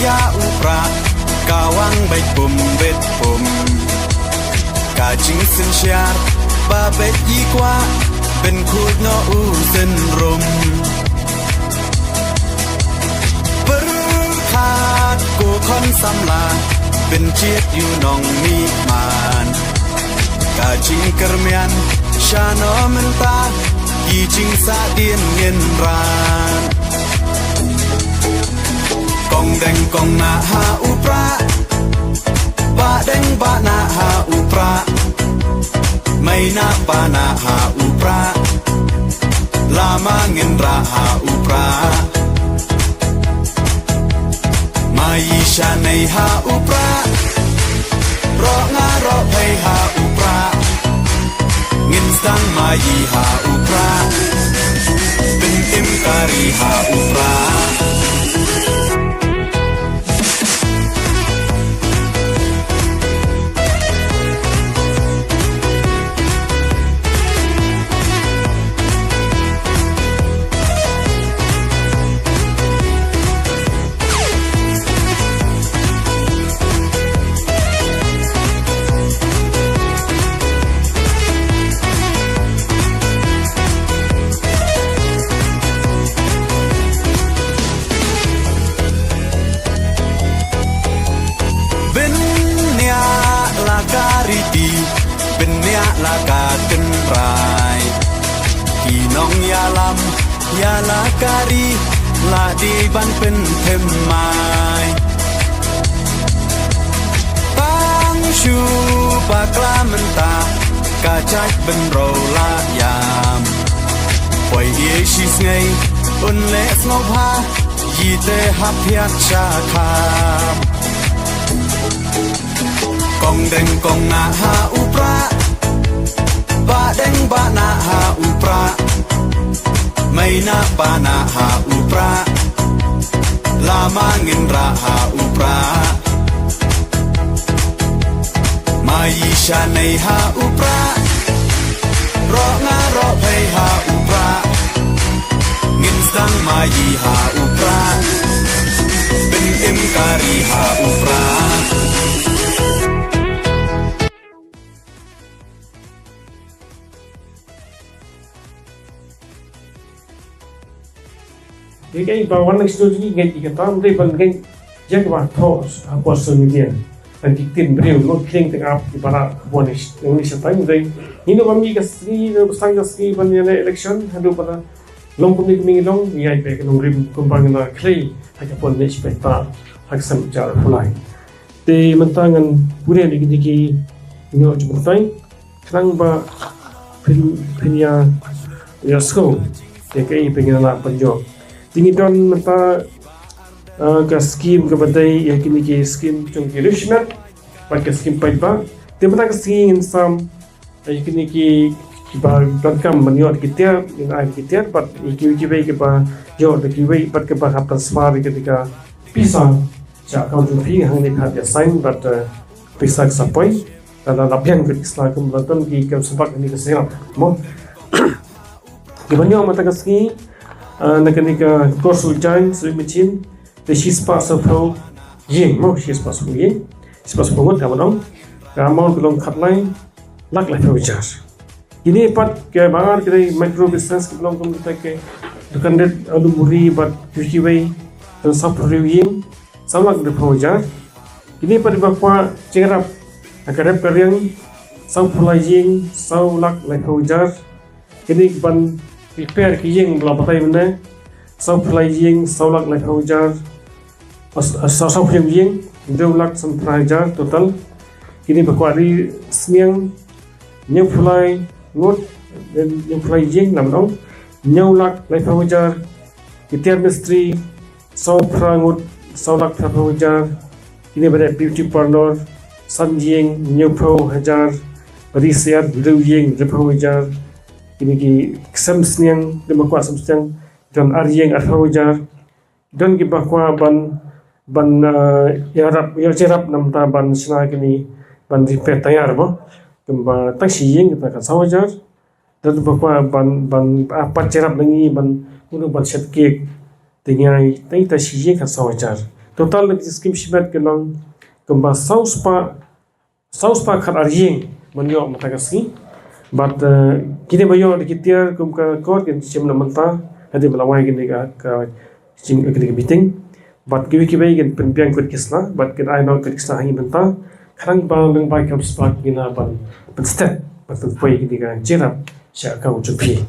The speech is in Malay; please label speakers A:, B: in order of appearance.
A: ya upra kawang baik pum bet pum kajing sen syar ba bet yi kwa ben khut no u sen rum berkat ku kon samla ben chiet yu nong mi man kajing kermian shano menta yi jing sa dien ngin ran kong deng kong na ha upra ba deng ba na ha upra mai na ba na ha upra lama ngin ra ha upra mai sha nei ha upra ro nga ro pei ha upra ngin sang mai ha upra bin im kari ha upra lakaken rai kinong yalam yala kari la di ban pen them mai bang shu bakla menta kajak ben ro la yam poi ye shi sngai un le snop ha yi te hap hiat cha kha kong deng kong na ha upra ba deng ba na ha upra mai na ba na ha upra lama ngin ra ha upra mai sha nei ha upra ro nga ro pei ha upra ngin sang mai ha upra bin im kari ha upra
B: cái vào văn lịch sử cái cái tam đây vẫn cái giác quan thos apa senian dan diktin beliau lo kling tengah di para bonis Indonesia time đây ini kami kasih sang kasih banyak election hadu pada long kami kami long biaya baik long rim kumpang na clay hanya pun ni spekta haksan cara fulai di mentangan budaya ni kita ini orang jemputai kerang ba punya ya school dia kai pengen nak penjok tinggi don mata ke skim ke badai ya kini ke skim chung ke rishmat pakai skim paiba dia mata ke skim insam ya kini ke ba don kam maniot kita in ai kita but iki baik ke ba jo de ki baik but ke ba hap transfer ketika pisa ja account fee hang ni khat ya sign but pisa sapai dan lapian ke isla ke melaton ki ke sebab ini ke serap mo gimana mata ke skim nakanika kursul jain sumichin the she's possible yin mo she's possible yin she's possible ngot kamonong kamon belum khatlai lak la future ini pat ke bangar ke micro business ke belum kita ke dukan det adu muri bat cuci wei dan sapru yin samlak de future ini pat bakwa cengrap akarep karyang sau pulai yin sau lak la future ini ban prepare ki yeng la batai mena sau play yeng sau lak la haujar sau phim yeng deu lak sam prajar total kini bakwari smiang nyau play ngot nyau play yeng lam dong nyau lak la haujar kitiar mistri sau prangut sau lak la haujar kini bada beauty parlor san yeng nyau pro hajar bari siat deu yeng deu haujar ini ki samsniang demakwa samsniang dan aryeng arhawajar dan ki bakwa ban yarap ya cerap namta ban sna kini ban repair tayar bo kemba taksiyeng kita kan sawajar dan bakwa ban apa cerap nangi ban kuno ban set cake tingai tai taksiyeng kan sawajar total lagi skim shibat ke long kemba sauspa khat arjing menyo matagaski but kini bayo dikitir kum ka kor ken sim na manta hadi melawai gini ka sim gini biting but kiwi kiwi gen penpiang kut kisla but ken ai no kut kisla hangi manta karang ba leng ba kam spark gina ban step but poi gini ka jirap sha ka ujupi